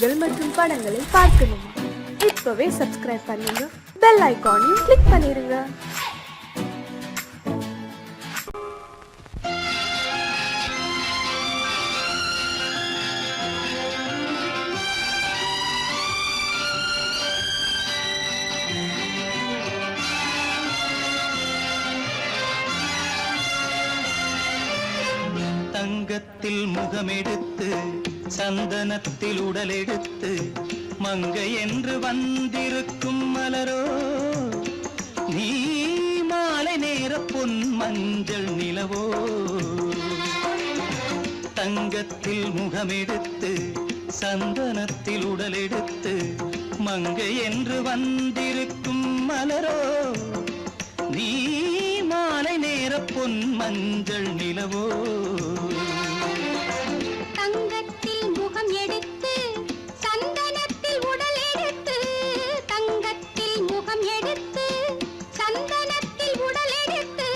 செய்திகள் மற்றும் படங்களை பார்க்கணுமா? இப்பவே சப்ஸ்கிரைப் பண்ணுங்க, பெல் ஐகானையும் கிளிக் பண்ணிருங்க. தங்கத்தில் முகமெடுத்து சந்தனத்தில் உடலெடுத்து மங்கை என்று வந்திருக்கும் மலரோ, நீ மாலை நேர பொன் மஞ்சள் நிலவோ. தங்கத்தில் முகமெடுத்து சந்தனத்தில் உடலெடுத்து மங்கை என்று வந்திருக்கும் மலரோ, நீ மாலை நேர பொன் மஞ்சள் நிலவோ. தங்கத்தில் முகம் எடுத்து சந்தனத்தில் உடல் எடுத்து, தங்கத்தில் முகம் எடுத்து சந்தனத்தில் உடல் எடுத்து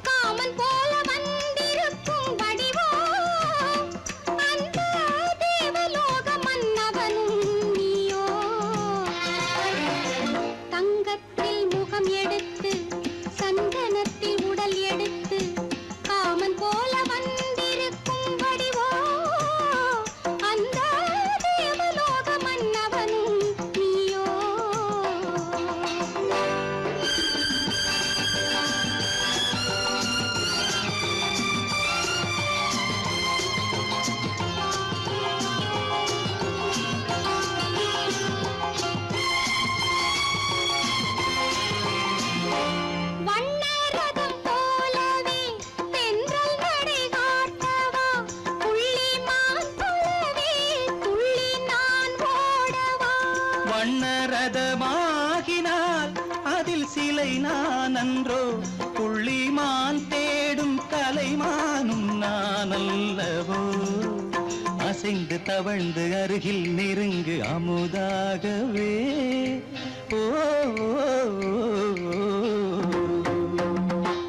காமன் போல வந்திருக்கும் வடிவோ, அந்த தேவலோக மன்னவனும் நீயோ. தங்கத்தில் முகம் எடுத்து சந்தனத்தில் உடல் எடுத்து காமன் போல வந்திருக்கும் வடிவோ, அந்த தேவலோக மன்னவனும் நீயோ. வண்ணரதம் போலவே தென்றல் நடை காட்டவா, புள்ளிமான் போலவே துள்ளி நான் ஓடவா. வண்ணரதமாகினால் அதில் சிலை நான் அன்றோ, புள்ளிமான் தேடும் கலைமானும் நான் அல்லவோ. அசைந்து தவழ்ந்து அருகில் நெருங்கு அமுதாகவே. ஓ,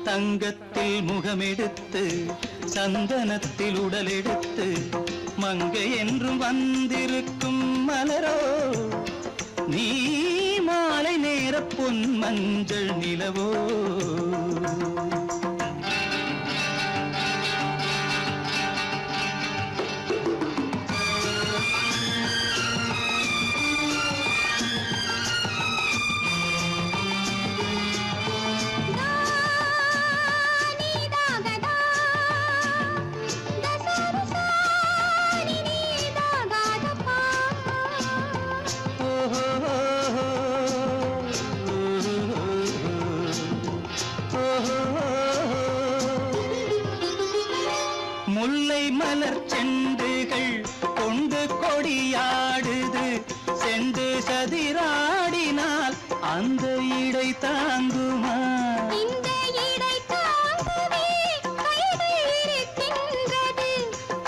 தங்கத்தில் முகமெடுத்து சந்தனத்தில் உடலெடுத்து மங்கை என்றும் வந்திருக்கும் மலரோ, நீ மாலை நேர பொன் மஞ்சள் நிலவோ. நீதாகதா தசரசா நீதாகதப்பா. முல்லை மலர் செண்டுகள் கொண்டு கொடியாடுது, செண்டு சதிராடினால் அந்த இடை தாங்குமா? இந்த இடை தாங்கவே கைகள் இருக்கின்றது,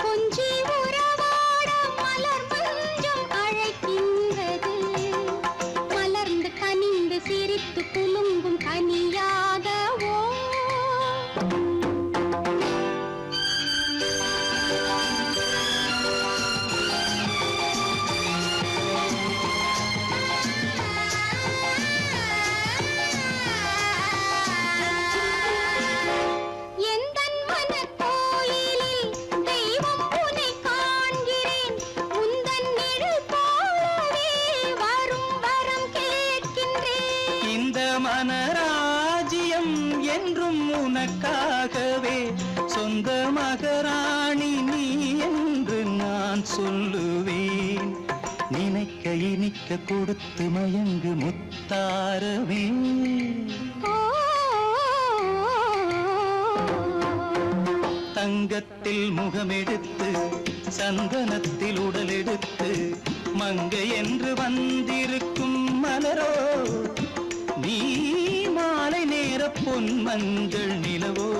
கொஞ்சி உறவாட மலர் மஞ்சம் அழைக்கின்றது. மலர்ந்து கனிந்து சிரித்து குலுங்கும் கனியாகவோ. எந்தன் மனக்கோயிலில் தெய்வம் உன்னை காண்கிறேன், உந்தன் நிழல் போலவே வரும் வரம் கேட்கின்றேன். இந்த மனராஜ்யம் என்றும் உனக்காகவே, சொந்த மகராணி நீ என்று நான் சொல்லுவேன். நினைக்க இனிக்க கொடுத்து மயங்கு முத்தாரவே. ஓ, தங்கத்தில் முகமெடுத்து சந்தனத்தில் உடலெடுத்து மங்கை என்று வந்திருக்கும் மலரோ, நீ மாலை நேர பொன் மஞ்சள் நிலவோ.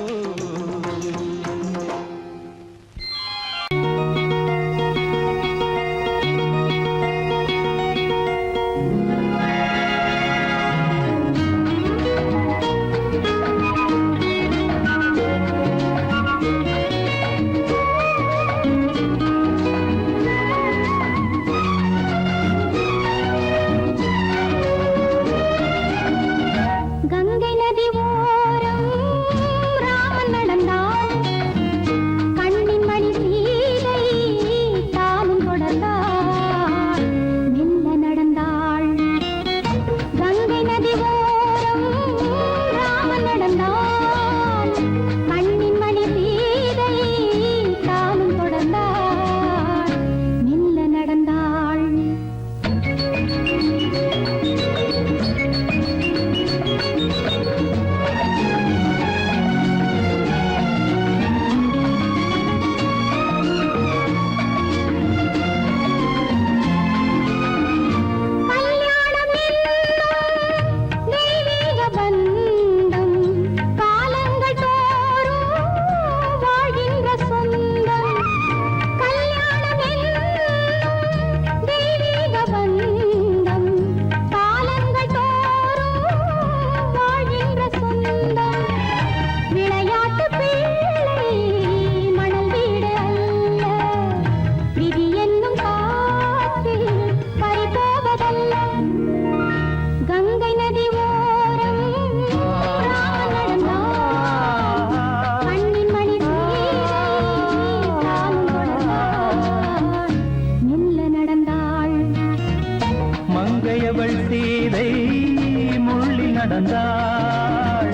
நடந்தாள்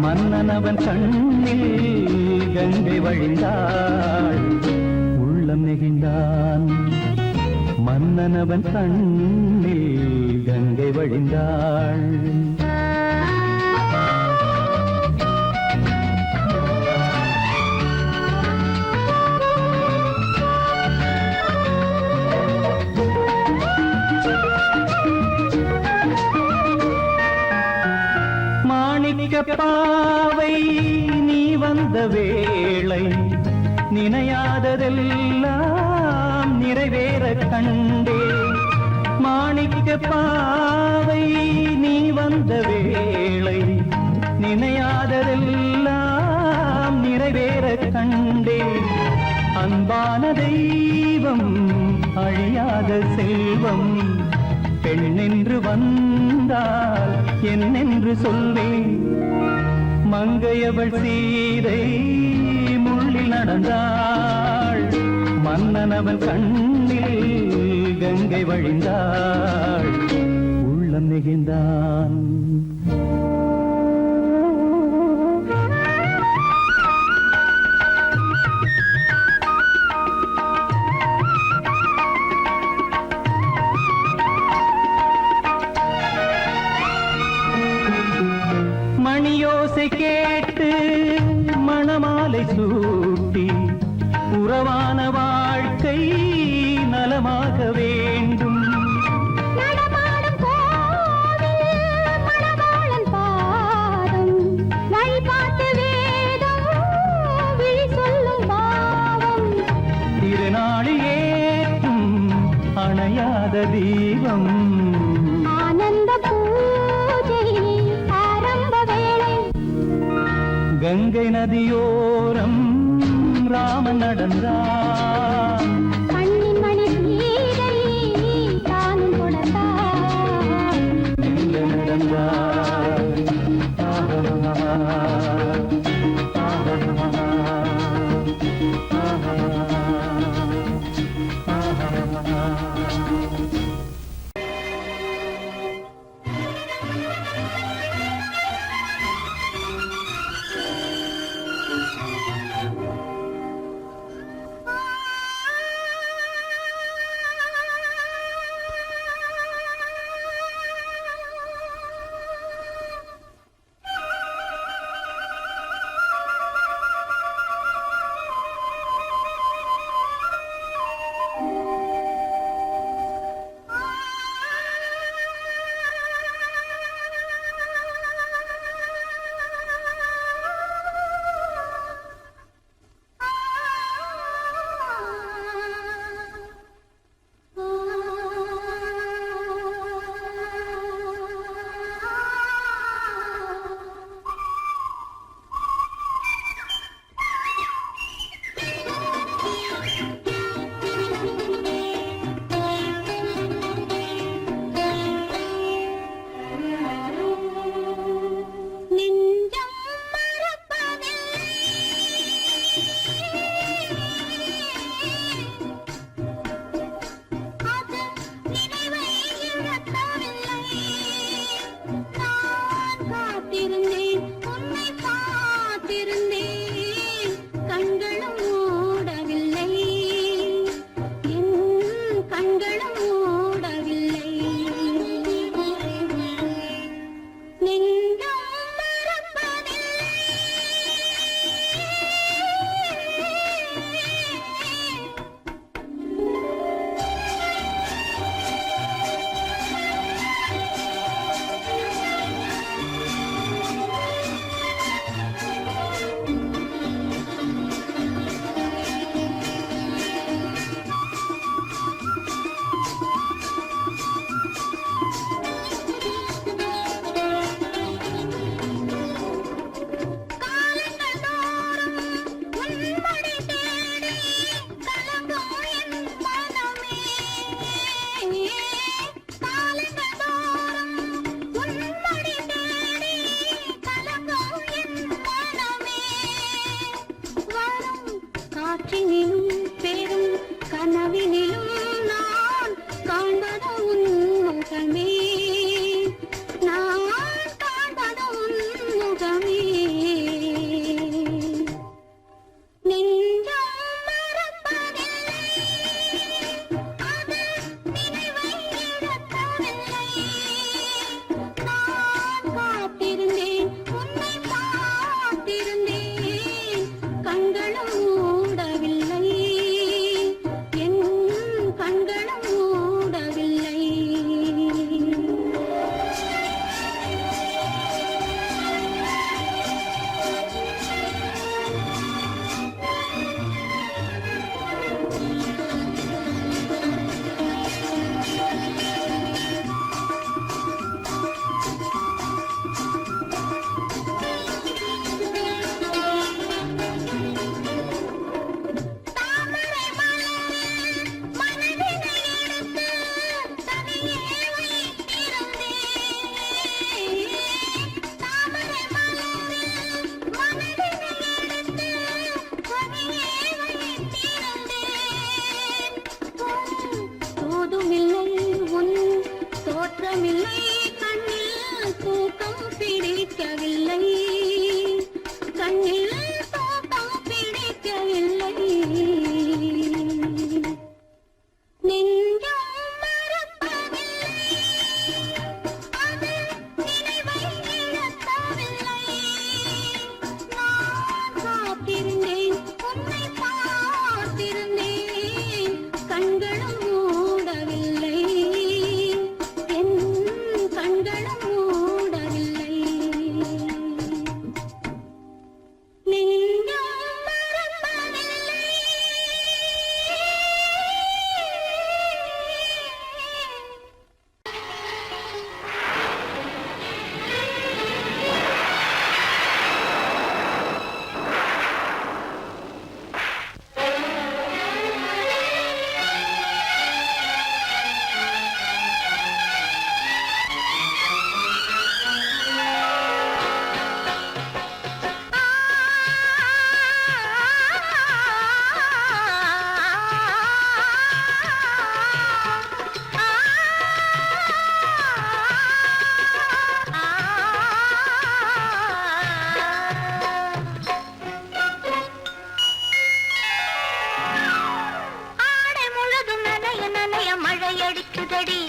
மன்னன் அவன் கண்ணில் கங்கை வழிந்தாள் உள்ளம் நெகிழ்ந்தான் மன்னன் அவன் கண்ணில் கங்கை வழிந்தாள் பாவை நீ வந்த வேளை நினையாததெல்லாம் நிறைவேற கண்டே மாணிக்க பாவை நீ வந்த வேளை நினையாததெல்லாம் நிறைவேற கண்டே அன்பான தெய்வம் அழியாத செல்வம் பெண்ணென்று வந்தால் என்னென்று சொல்வேன் மங்கையவள் சீதை முள்ளில் நடந்தாள் மன்னன் அவன் கண்ணில் கங்கை வழிந்தாள் உள்ளம் நெகிழ்ந்தான் மணியோசை கேட்டு மணமாலை சூட்டி உறவான வாழ்க்கை நலமாக வேண்டும் நடமாடும் கோவில் மணவாளன் பாதம் வழிபாட்டு வேதம் விழி சொல்லும் பாவம் திருநாளில் ஏற்றும் அணையாத தீபம் ஆனந்த பூஜை ஆரம்ப வேளை கங்கை நதியோரம் ராமன் நடந்தான் கண்ணின் மணி சீதை தானும் கொடுத்தார் எங்க நடந்தார் அலையடிக்குதடி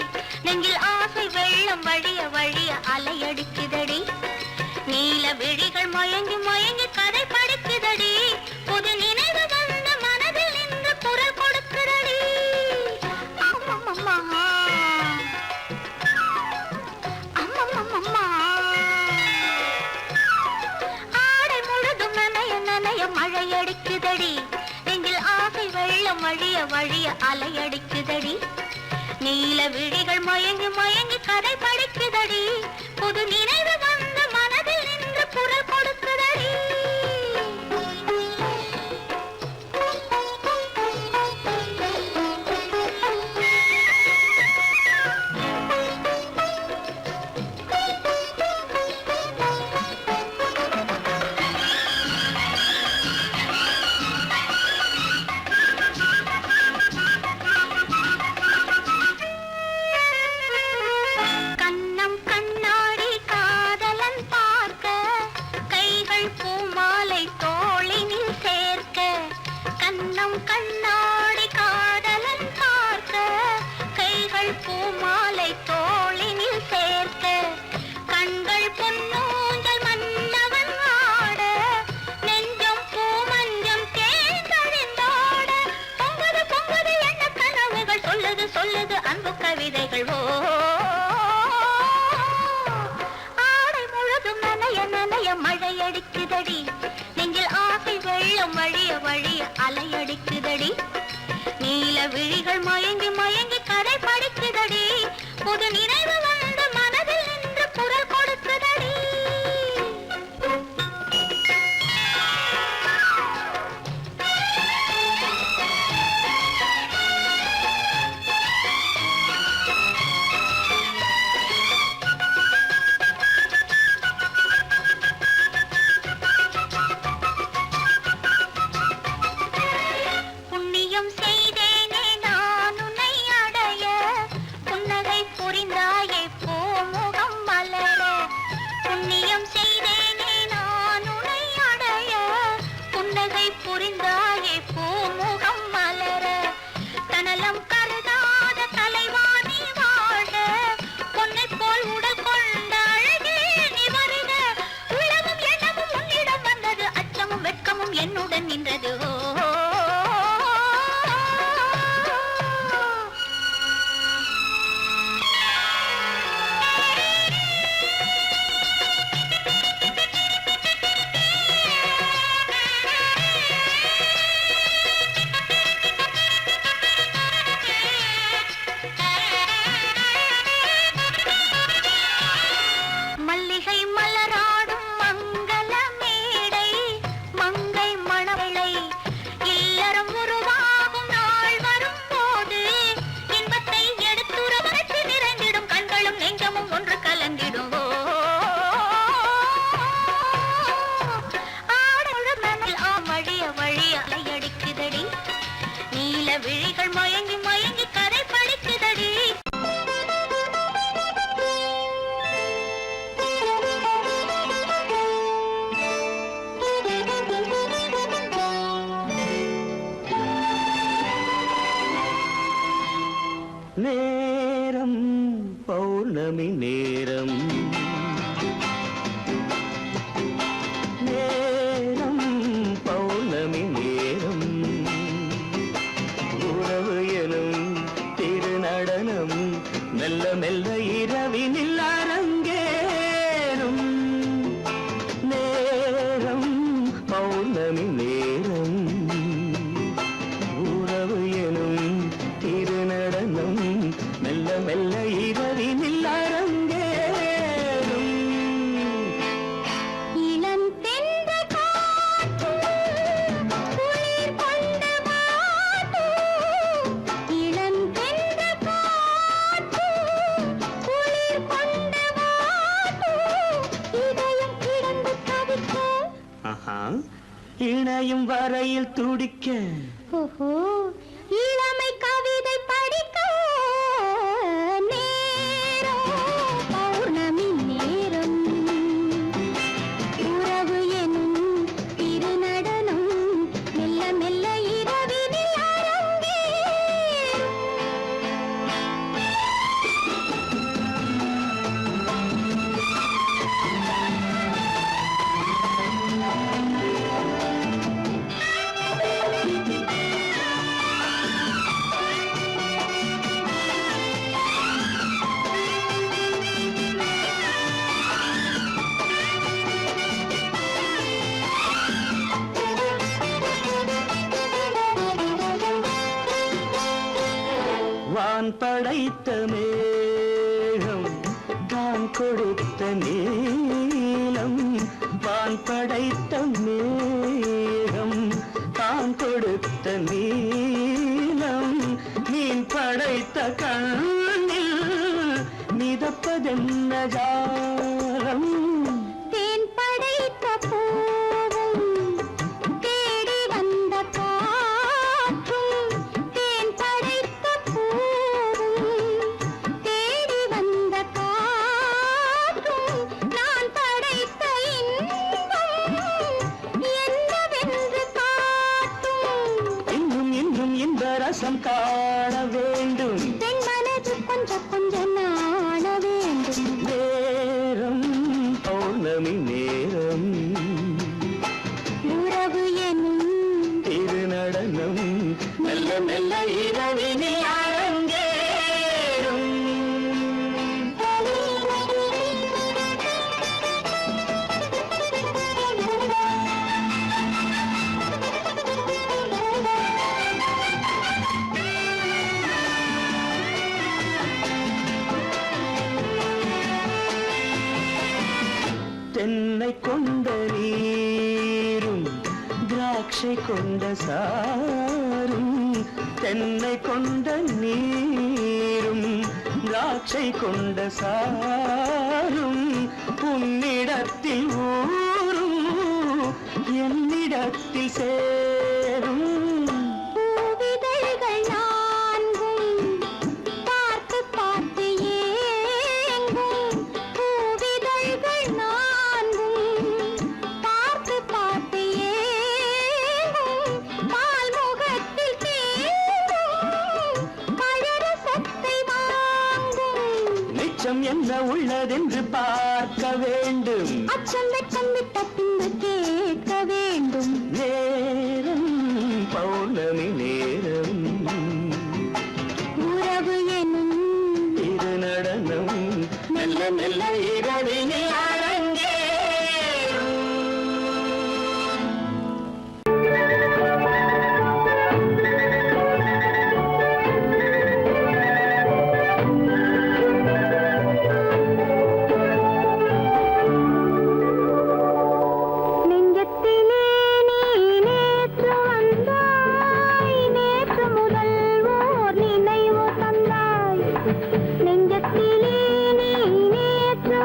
நெஞ்சில் ஆசை வெள்ளம் வழிய வழிய அலையடிக்குதடி நீல விழிகள் மயங்கி மயங்கி கதை படிக்குதடி புது நினைவு வந்த மனதில் நின்று குரல் கொடுக்குதடி அம்மம்மா அம்மம்மா ஆடை முழுதும் நனைய நனைய மழையடிக்குதடி நெஞ்சில் ஆசை வெள்ளம் வழிய வழிய அலையடிக்குதடி நீல விழிகள் மயங்கி மயங்கி கதை படிக்குதடி புது நினைவு வந்த மனதில் நின்று குரல் கொடுக்குதடி கண்ணாடி காதலன் பார்க்க கைகள் பூமாலை தோளினில் சேர்க்க கண்கள் பொன்னூஞ்சல் மன்னவன் ஆட நெஞ்சம் பூமஞ்சம் தேர்ந்தழிந்தோட பொங்குது பொங்குது என்ன கனவுகள் சொல்லுது சொல்லுது அன்பு கவிதைகள் ஓ ஆடை முழுதும் நனைய நனைய மழையடிக்குதடி நெஞ்சில் ஆசை வெள்ளம் வழிய வழிய அலையடிக்குதடி நீல விழிகள் மயங்கி மயங்கி கதை படிக்குதடி புது நினைவு வந்த மனதில் நின்று குரல் கொடுக்குதடி புரிந்தாயே பூமுகம் மலர தனலம் கருதாத தலைவாணி வாழ பொன்னை போல் உடல் கொண்ட அழகே நீ வருக உலகம் எண்ணமும் உன்னிடம் வந்தது அச்சமும் வெட்கமும் என்னுடன் நின்றது மல்லிகை மலராடும் மங்கள மேடை மங்கை மணவளை இல்லறம் உருவாகும் நாள் வரும் போது இன்பத்தை எடுத்துறவரைத்து நிறைந்திடும் கண்களும் நெஞ்சமும் ஒன்று கலந்திடும் ஆடமுழு மணல் வழிய வழிய அலையடிக்குதடி நீல விழிகள் மயங்கி மயங்கி கதை படிக்குதடி நேரம் பௌர்ணமி நேரம் நேரம் பௌர்ணமி நேரம் உறவு எனும் திருநடனம் மெல்ல மெல்ல இரவினில் அரங்கேறும் நேரம் பௌர்ணமி நேரம் உறவு எனும் திருநடனம் மெல்ல மெல்ல இரவினில் அரங்கேறும் இளம் தென்ற காற்று குளிர் கொண்ட வாட்டு இளம் தென்ற காற்று குளிர் கொண்ட வாட்டு இதயம் கிடந்து தவிக்க இணையும் வரையில் துடிக்க ஓஹோ இளமை கவிதை படிக்க நேரம் பௌர்ணமி நேரம் உறவு எனும் திருநடனம் மெல்ல மெல்ல இரவினில் அரங்கேறும் படைத்த மேகம் தான் கொடுத்த நீலம் வான் படைத்த மேகம் தான் கொடுத்த நீலம் மீன் படைத்த கண்ணில் மிதப்பதென்ன ஜாலம் தேன் படைத்த பூவும் தேடி வந்த காற்றும் தேன் படைத்த பூவும் தேடி வந்த காற்றும் நான் படைத்த இன்பம் என்னவென்று காட்டும் இன்னும் இன்னும் இந்த ரசம் காண வேண்டும் பெண் மனது கொஞ்சம் கொஞ்சம் நாண வேண்டும் நேரம் பௌர்ணமி நேரம் உறவு எனும் திருநடனம் மெல்ல மெல்ல இரவினில் அரங்கேறும் தென்னை கொண்ட நீரும் திராட்சை கொண்ட சாரும் தென்னை கொண்ட நீரும் திராட்சை கொண்ட சாரும் உன்னிடத்தில் ஊரும் என்னிடத்தில் சேரும் பூவிதழ்கள் நான்கும் பார்த்து பார்த்து ஏங்கும் பூவிதழ்கள் நான்கும் பார்த்து பார்த்து ஏங்கும் பால்முகத்தில் தேங்கும் பழரசத்தை வாங்கும் நிச்சம் என்ன உள்ளதென்று பார்க்க வேண்டும் அச்சம் வெட்கம் விட்ட பின்பு கேட்க வேண்டும் நேரம் பௌர்ணமி நேரம் உறவு எனும் இது நடனம் மெல்ல மெல்ல இரவினில் அரங்கேறும் நெஞ்சத்திலே நீ நேற்று வந்தாய் நேற்று முதல் ஓர் நினைவு தந்தாய் நெஞ்சத்திலே நீ நேற்று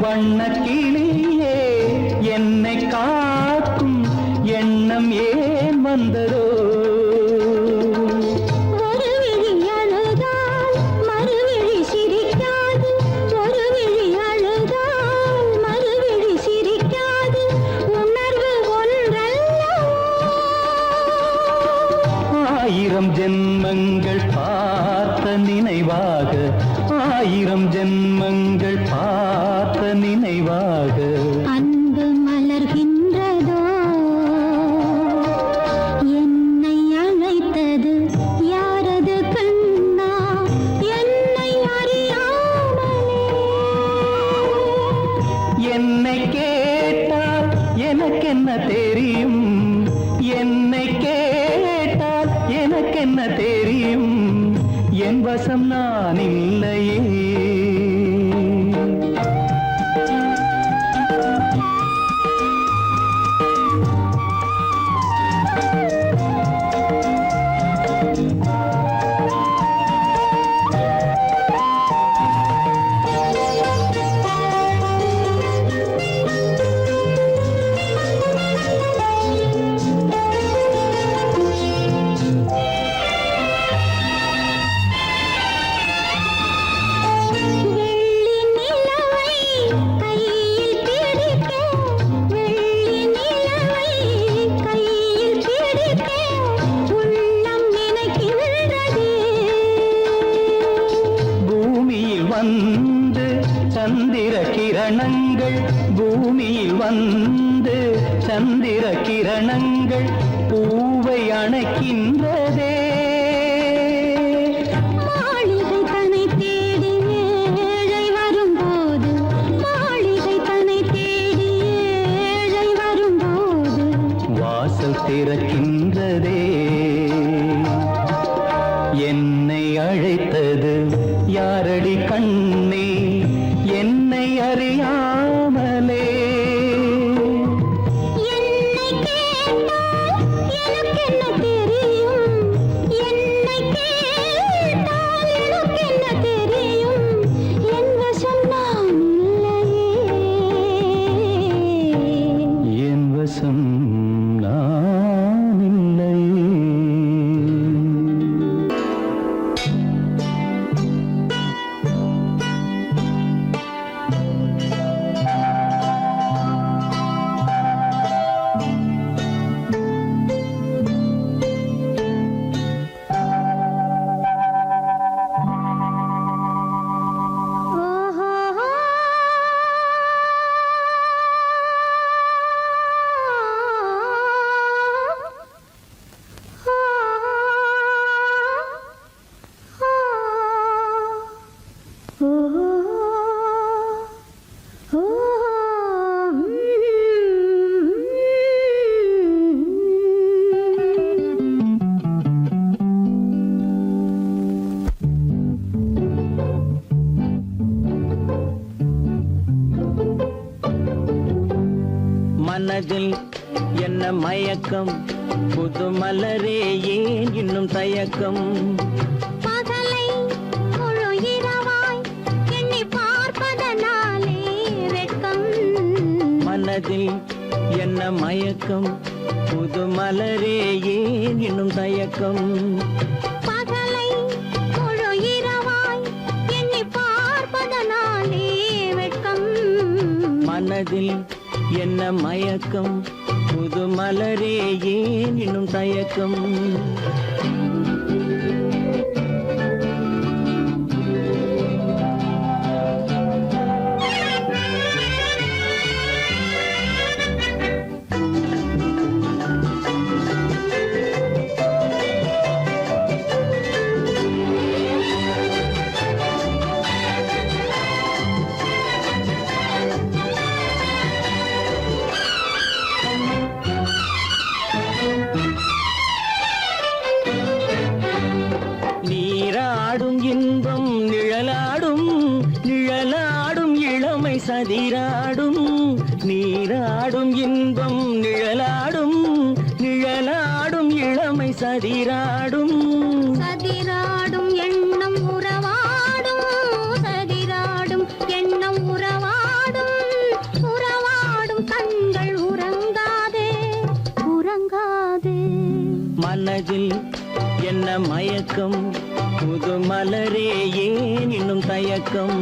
வண்ணக்கிளியே என்னை காக்கும் எண்ணம் ஏன் வந்ததோ? ஒரு விழி அழுதால் மறுவிழி சிரிக்காது, ஒரு விழி அழுதால் மறுவிழி சிரிக்காது, உணர்வு ஒன்றல்லவோ. ஆயிரம் ஜென்மங்கள் பார்த்த நினைவாக, ஆயிரம் ஜென்மங்கள் பார்த்த நினைவாக அன்பு மலர்கின்றதோ, என்னை அழைத்தது யாரது கண்ணா, என்னை அறியாமலே. என்னை கேட்டால் எனக்கென்ன தெரியும், என்னை கேட்டால் எனக்கென்ன தெரியும், என் வசம் நான் இல்லையே. வந்து சந்திர கிரணங்கள், பூமியில் வந்து சந்திர கிரணங்கள் பூவை அணைக்கின்றதே. மாளிகை தன்னை தேடி ஏழை வரும்போது, மாளிகை தன்னை தேடி ஏழை வரும்போது வாசல் திறக்கின்றதே. என்னை அழைத்தது யாரடி கண்ணே, என்னை அறியாமலே. என்னை கேட்டால் எனக்கென்ன தெரியும், என்னை கேட்டால் எனக்கென்ன தெரியும், என் வசம் நான் இல்லையே. என் வசம் நான் இல்லையே. மனதில் என்ன மயக்கம், புது மலரே ஏன் இன்னும் தயக்கம்? பகலை முழு இரவாய் எண்ணி பார்ப்பதனாலே வெட்கம். மனதில் என்ன மயக்கம், புது மலரே ஏன் இன்னும் தயக்கம்? பகலை முழு இரவாய் எண்ணி பார்ப்பதனாலே வெட்கம். மனதில் என்ன மயக்கம், புது மலரே ஏன் இன்னும் தயக்கம்? நீராடும் இன்பம் நிழலாடும், நிழலாடும் இளமை சதிராடும். நீராடும் இன்பம் நிழலாடும், நிழலாடும் இளமை சதிராடும். சதிராடும் எண்ணம் உறவாடும், சதிராடும் எண்ணம் உறவாடும். மயக்கம் புது மலரே ஏன் இன்னும் தயக்கம்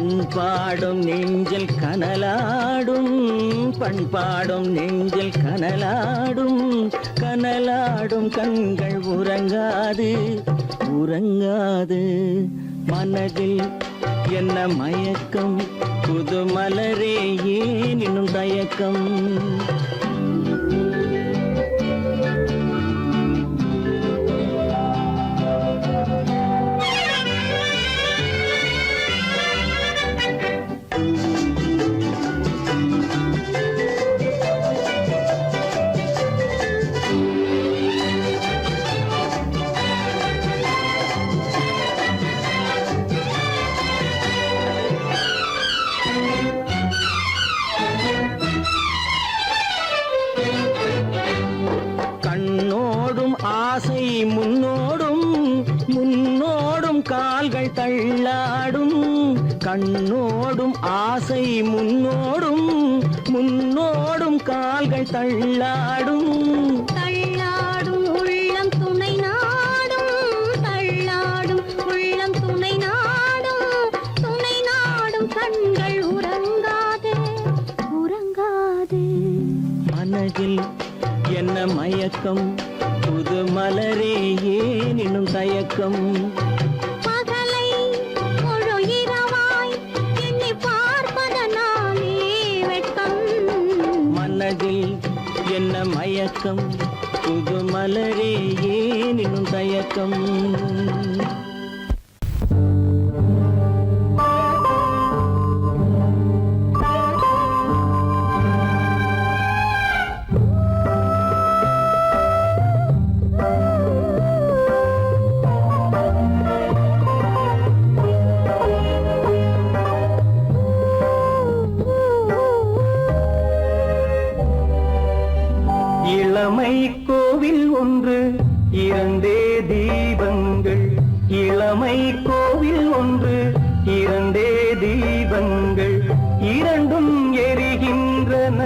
பண்பாடும் நெஞ்சில் கனலாடும் பண்பாடும் நெஞ்சில் கனலாடும் கனலாடும் கண்கள் உறங்காது உறங்காது மனதில் என்ன மயக்கம் புது மலரே ஏன் இன்னும் தயக்கம் ஆசை முன்னோடும் முன்னோடும் கால்கள் தள்ளாடும் கண்ணோடும் ஆசை முன்னோடும் முன்னோடும் கால்கள் தள்ளாடும் தள்ளாடும் உள்ளம் துணை நாடும் தள்ளாடும் உள்ளம் துணை நாடும் கண்கள் உறங்காது உறங்காது மனதில் என்ன மயக்கம் புது மலரே ஏன் இன்னும் தயக்கம் பகலை முழு இரவாய் எண்ணி பார்ப்பதனாலே வெட்கம் மனதில் என்ன மயக்கம் புது மலரே ஏன் இன்னும் தயக்கம் இளமை கோவில் ஒன்று இரண்டே தீபங்கள் இளமை கோவில் ஒன்று இரண்டே தீபங்கள் இரண்டும் எரிகின்றன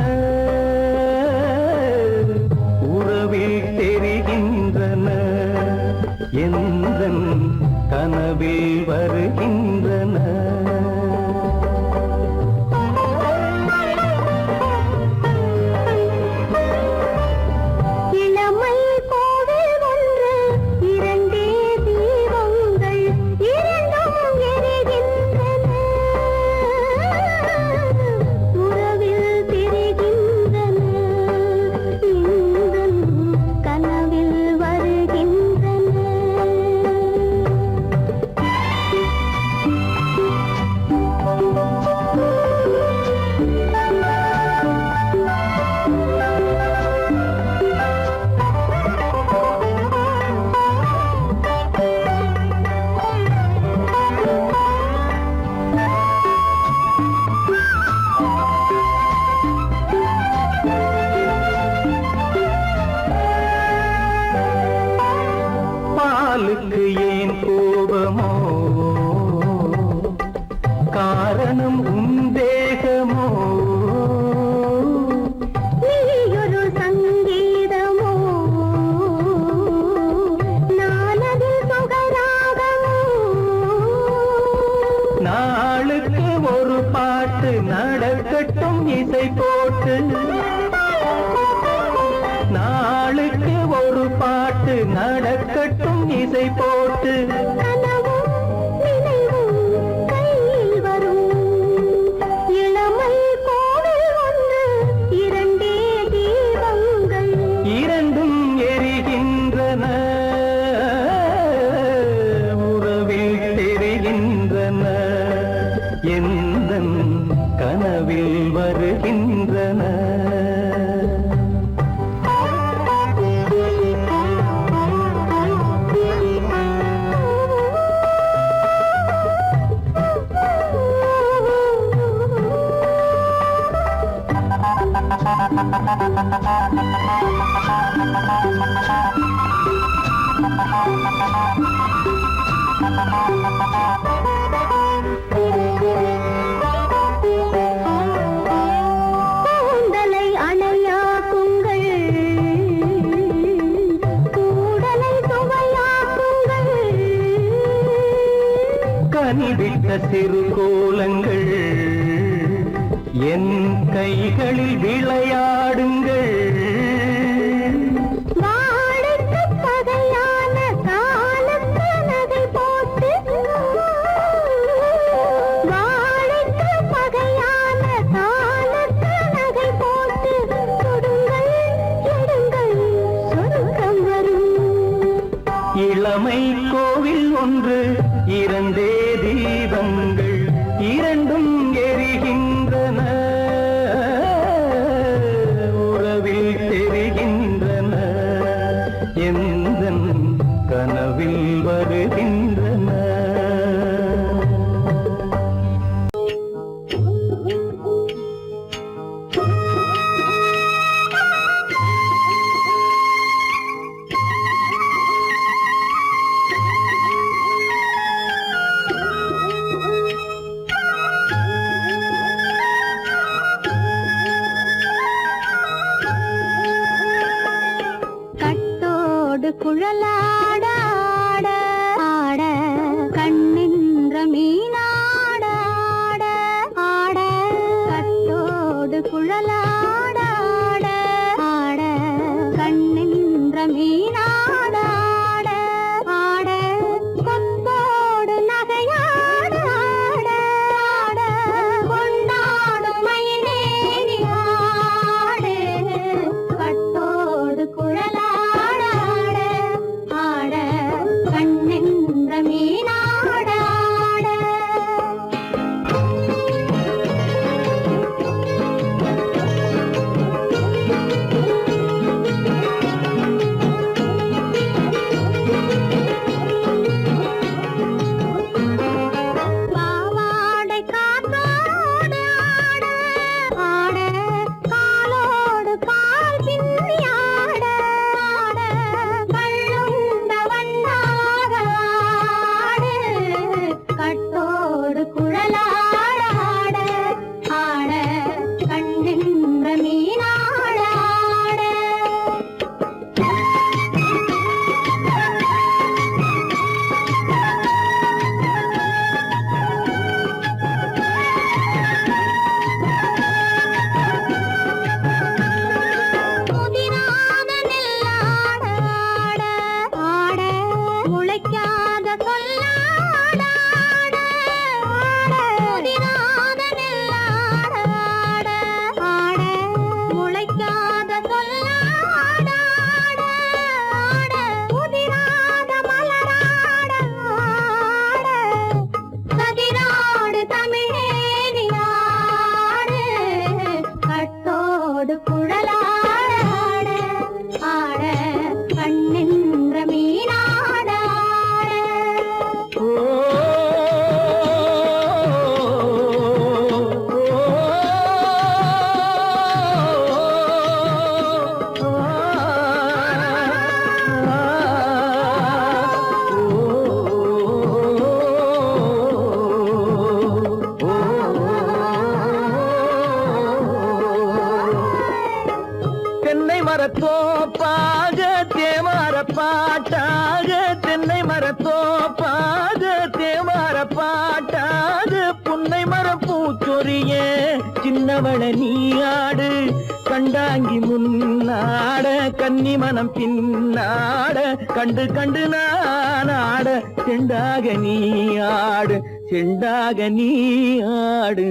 உறவில் தெரிகின்றன எந்தன் கனவில் வருகின்றன பாலுக்கு ஏன் கோபமோ காரணம் உந்தேகமோ நீயொரு சங்கீதமோ நானது சுகராகமோ நாளுக்கு ஒரு பாட்டு நடக்கட்டும் இசை போட்டு நாளுக்கு ஒரு பாட்டு நடக்கட்டும் இசை போட்டு கனவும் நினைவும் கையில் வரும் இளமை கோவில் ஒன்று இரண்டே தீபங்கள் இரண்டும் எரிகின்றன உறவில் தெரிகின்றன கூந்தலை அணையாக்குங்கள், கூடலை சுவையாக்குங்கள். கனிவிட்ட சிறு கோலங்கள் என் கைகளில் விளையாடுங்கள். வாழைக்கு பகையான காலத்து நகை போட்டு, வாழைக்கு பகையான காலத்து நகை போட்டு தொடுங்கள், எடுங்கள், சொர்க்கம் வரும். இளமை கோவில் ஒன்று, இரண்டே தீபங்கள், இரண்டும் எரிகின்றன, உறவில் தெரிகின்றன, எந்தன் கனவில் வருகின்றன. கட்டோடு குழலாட ஆட ஆட, கண்ணின்ற மீனாட ஆட ஆட. கட்டோடு குழலாட ஆட ஆட, கண்ணின்ற மீனாட ஆட ஆட. கொத்தோடு நகையாட ஆட ஆட, கொண்டாடும் மயிலேறி ஆடு. கட்டோடு குழலாட ஆட ஆட, கண்ணின்ற மீனாட ஆட. பாவாடை காத்தோடு ஆட ஆட, காலோடு கால் பின்னி ஆட ஆட. கள்ளுண்ட வண்ணாக ஆடு, கட்டோடு குழலாட ஆட ஆட, கண்ணின்ற மீனாட ஆட. முதிராத நெல்லாட ஆட ஆட, முளைக்காத சொல்லாட ஆட ஆட. முதிராத நெல்லாட ஆட ஆட, முளைக்காத சொல்லாட ஆட ஆட. முதிராத மலராட ஆட, கதிராடு தமிழேறி ஆடு. கட்டோடு குழலாட ஆட ஆட, கண்ணின்ற மீனாட ஆட. தென்னை மரத்தோப்பாக தேமார பாட்டாக, தென்னை மரத்தோப்பாக தேமார பாட்டாக, புன்னை மரம் பூச்சொரிய சின்னவள நீயாடு. கண்டாங்கி முன்னாட, கன்னி மனம் பின்னாட, கண்டு கண்டு நானாட, செண்டாக நீயாடு, செண்டாக நீயாடு.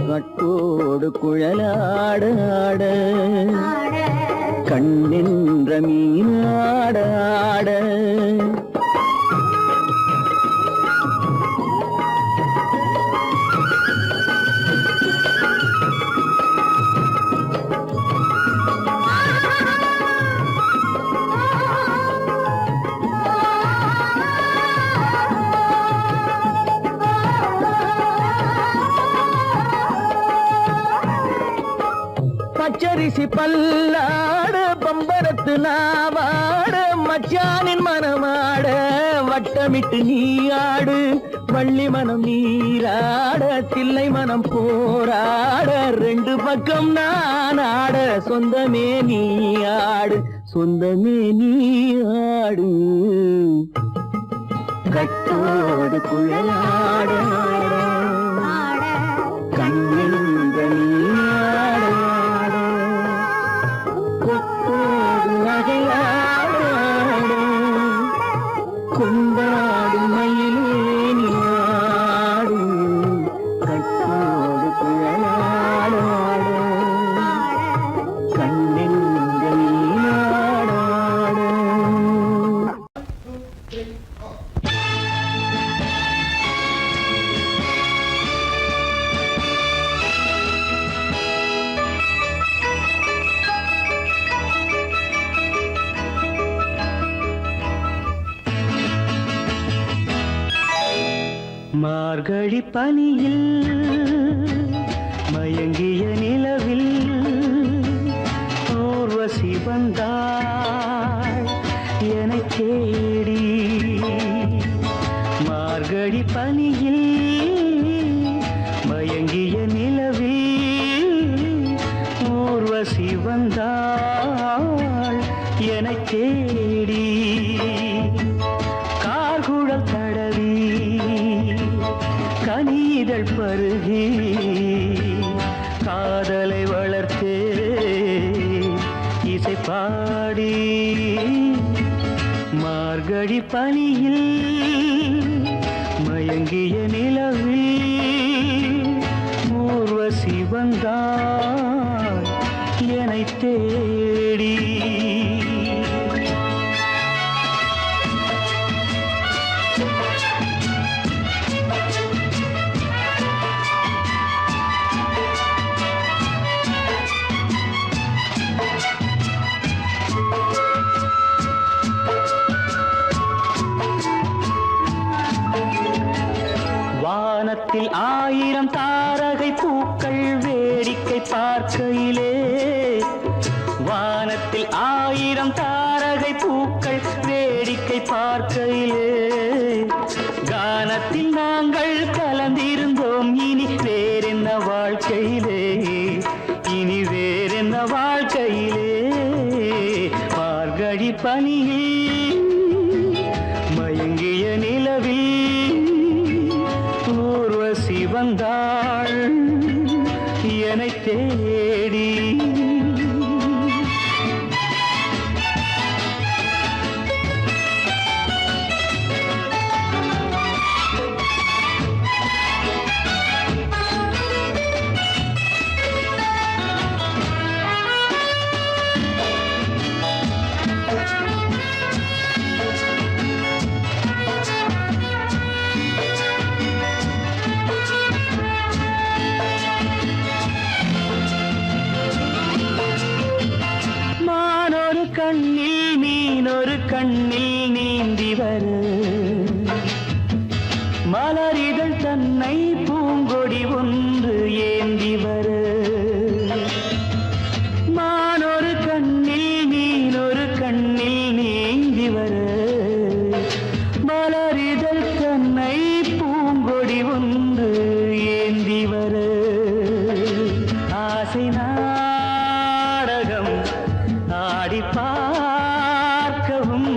கட்டோடு குழலாட ஆட, ஆட கண்ணின்ற மீனாட ஆட. பச்சரிசி பல்லாடு பம்பரத்து நாவாடு மச்சானின் மனமாட வட்டமிட்டு நீ ஆடு வள்ளி மனம் நீராட தில்லை மனம் போராட ரெண்டு பக்கம் நான் ஆட சொந்தமே நீ ஆடு சொந்தமே நீ ஆடு கட்டோடு குழலாட கண்ணின்ற நீயாட கொத்தோடு நகையாட கொண்டாடு மயிலே நீயாடு கட்டோடு குழலாட கண்ணின்ற நீயாட மார்கழி பனியில் மயங்கிய நிலவில் ஊர்வசி வந்தாள் என்னை தேடி மார்கழி பனியில் மயங்கிய நிலவில் ஊர்வசி வந்தாள் என்னை தேடி கார்குழல் தடவி கனிதழ் பருகி காதலை வளர்த்தே இசை பாடி மார்கழி பனியில் மயங்கிய நிலவில் ஊர்வசி வந்தாள் என்னை தேடி வானத்தில் 1000 தாரகை பூக்கள் வேடிக்கை பார்க்கையிலே வானத்தில் 1000 தாரகை பூக்கள் வேடிக்கை பார்க்கையிலே கானத்தில் நாங்கள் கலந்திருந்தோம் இனி வேறென்ன வாழ்க்கையிலே இனி வேறென்ன வாழ்க்கையிலே மார்கழி பனியில் மயங்கிய நிலவில் ஊர்வசி வந்தாள் என்னை தேடி கண்ணில் மீனொரு கண்ணில் நீந்தி வர மலரிதழ் தன்னை பூங்கொடி ஒன்று ஏந்தி வர மானொரு கண்ணில் மீனொரு கண்ணில் நீந்தி வர மலரிதழ் தன்னை பூங்கொடி ஒன்று ஏந்தி வர ஆசை நாடகம் ஆடி பார்க்கவும்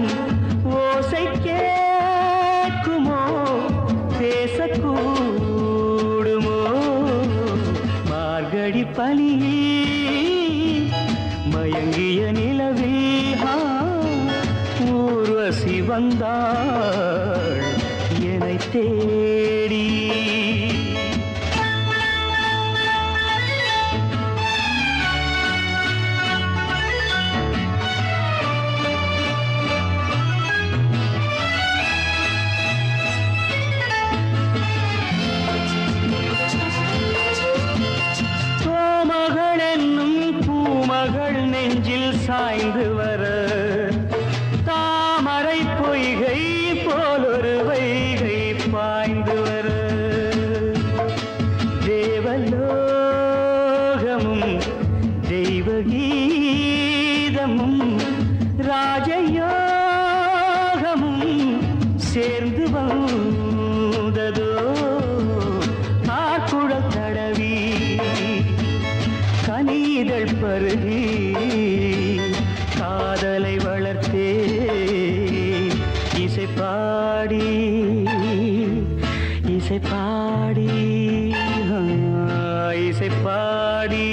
ஓசை கேட்குமோ பேசக்கூடுமோ மார்கழி பனியில் மயங்கிய நிலவில் ஊர்வசி வந்தாள் என்னை தேடி மகள் நெஞ்சில் சாய்ந்து வர தாமரை பொய்கை போலொரு வைகை பாய்ந்து வர தேவலோகமும் தெய்வ கீதமும் ராஜயோகமும் சேர்ந்து வந்ததோ காக்குழல் தடவி கனிதழ் பருகி காதலை வளர்த்தே இசை பாடி இசை பாடி இசை பாடி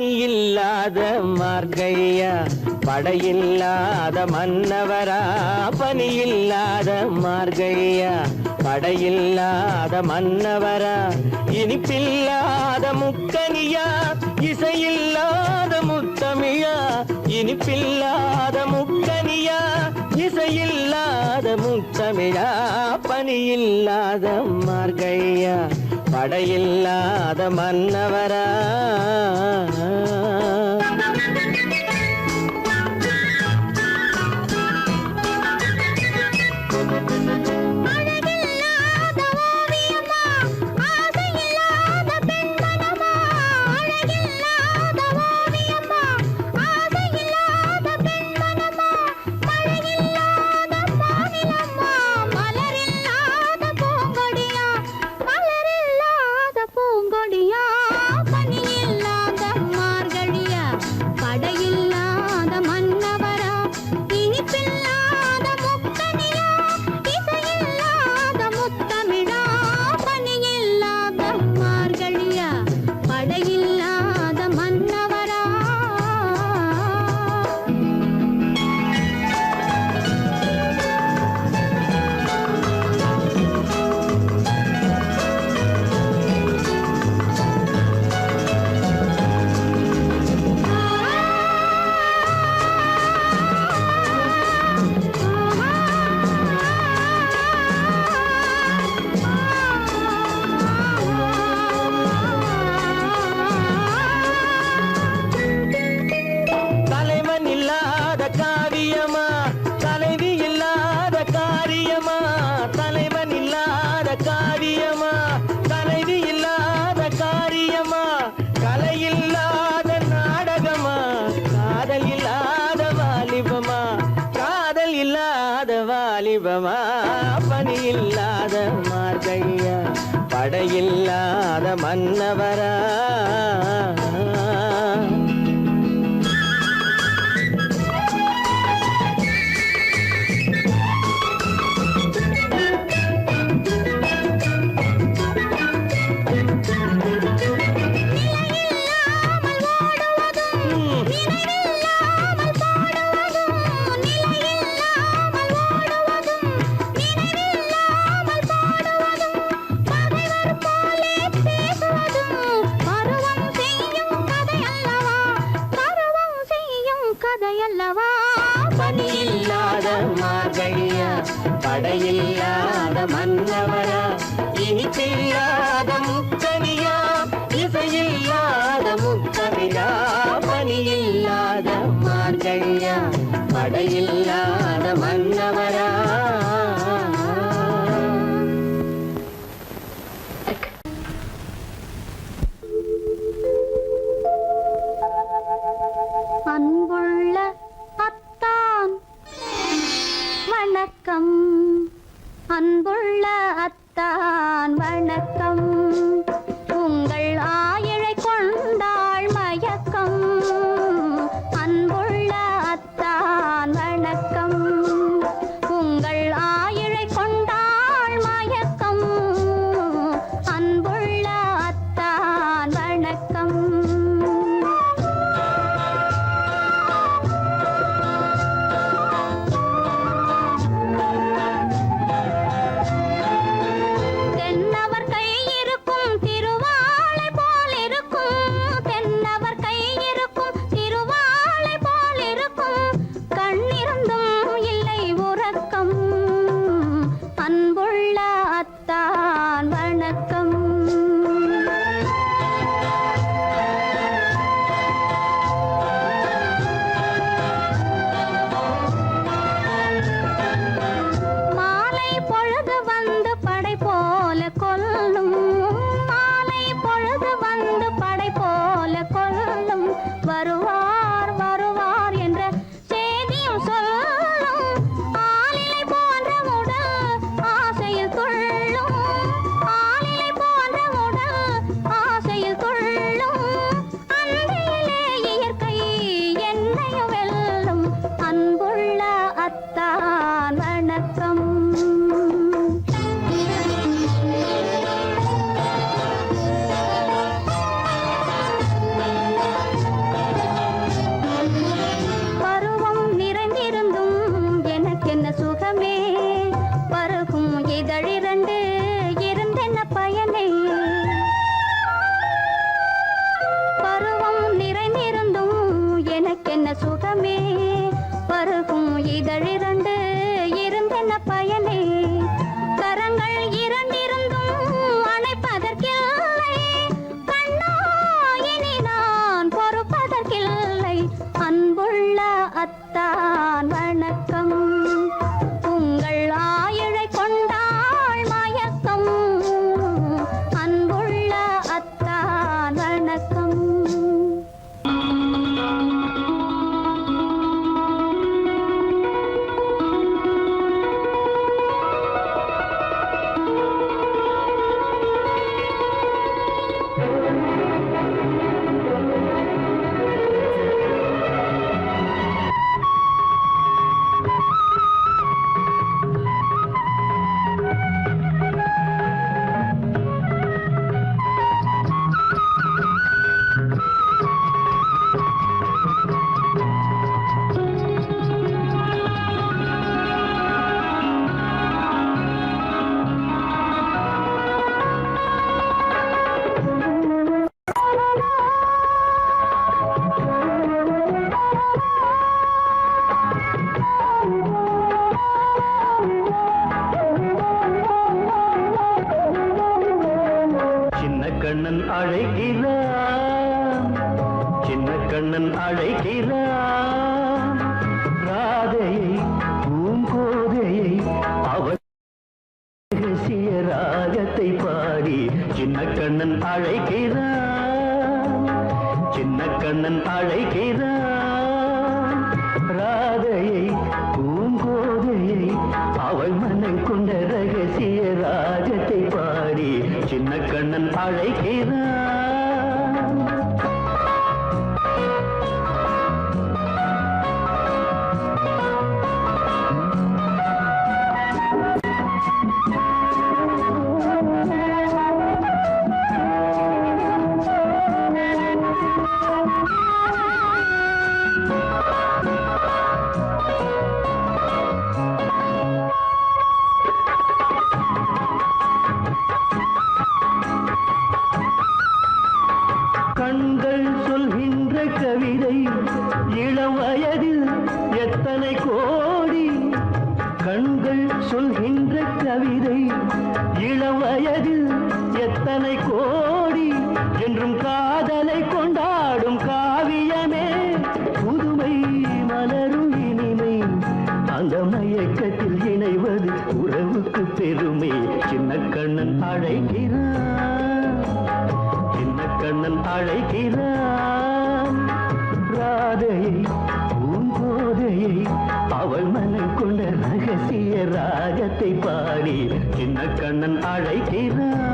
பனியில்லாத மார்கழியா படையில்லாத மன்னவரா பனியில்லாத மார்கழியா படையில்லாத மன்னவரா இனிப்பில்லாத முக்கனியா இசையில்லாத முத்தமிழா இனிப்பில்லாத முக்கனியா இசையில்லாத முத்தமிழா பனியில்லாத மார்கழியா படையில்லாத மன்னவரா பனியில்லாத மார்கழியா படையில்லாத மன்னவரா பனியில்லாத மார்கழியா படையில்லாத மன்னவரா இனிப்பில்லாத முக்கனியா இசையில்லாத முத்தமிழா பனியில்லாத மார்கழியா படையில்லாத மன்னவரா அன்புள்ள அத்தான் வணக்கம் அன்புள்ள அத்தான் வணக்கம் உங்கள் ஆயிழை கொண்டாள் மயக்கம் அன்புள்ள அத்தான் வணக்கம் உங்கள் ஆயிழை கொண்டாள் மயக்கம் அன்புள்ள அத்தான் வணக்கம் மயக்கமே பருகும் இதழிரண்டு இருந்தென்ன பயனே கரங்கள் இரண்டிருந்தும் அணைப்பதற்கில்லை கண்ணா இனி நான் பொறுப்பதற்கில்லை அன்புள்ள அத்தான் வணக்கம் உங்கள் ஆயுளை கொண்டாள் மயக்கம் அன்புள்ள அத்தான் வணக்கம் கண்ணன் அழைக்கிறான் சின்ன கண்ணன் அழைக்கிறான் ராதையை பூங்கோதையை அவன் ரகசிய ராகத்தை பாடி சின்ன கண்ணன் அழைக்கிறான் சின்ன கண்ணன் அழைக்கிறான் ராதையை பூங்கோதையை அவள் மனம் கொண்ட ரகசிய ராகத்தை பாடி சின்ன கண்ணன் அழைக்கிறான் கண்கள் சொல்கின்ற கவிதை இளம் வயதில் எத்தனை கோடி கண்கள் சொல்கின்ற கவிதை இளம் வயதில் எத்தனை கோடி என்றும் காதலை கொண்டாடும் காவியமே புதுமை மலரும் இனிமை அந்த மயக்கத்தில் இணைவது உறவுக்கு பெருமை சின்ன கண்ணன் அழைக்கிறான் சின்ன கண்ணன் அழைக்கிறான் ராதையை பூங்கோதையை அவள் மனம் கொண்ட ரகசிய ராகத்தை பாடி சின்ன கண்ணன் அழைக்கிறான்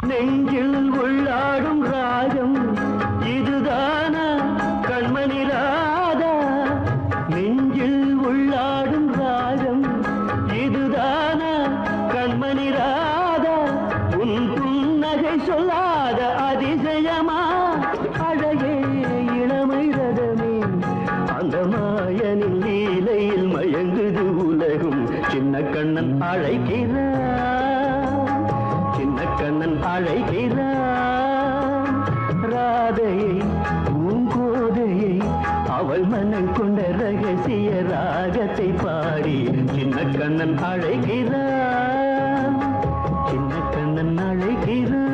நெஞ்சில் உள்ளாடும் ராகம் இதுதானா கண்மணி ராதா நெஞ்சில் உள்ளாடும் ராகம் இதுதானா கண்மணி ராதா உன் புன்னகை சொல்லாத அதிசயமா அழகே இளமை ரதமே அந்த மாயனின் லீலையில் மயங்குது உலகும் சின்ன கண்ணன் அழைக்கிறான் சின்ன கண்ணன் அழைக்கிறான் ராதையை பூங்கோதையை அவள் மனம் கொண்ட ரகசிய ராகத்தை பாடி சின்ன கண்ணன் அழைக்கிறான் சின்ன கண்ணன் அழைக்கிறான்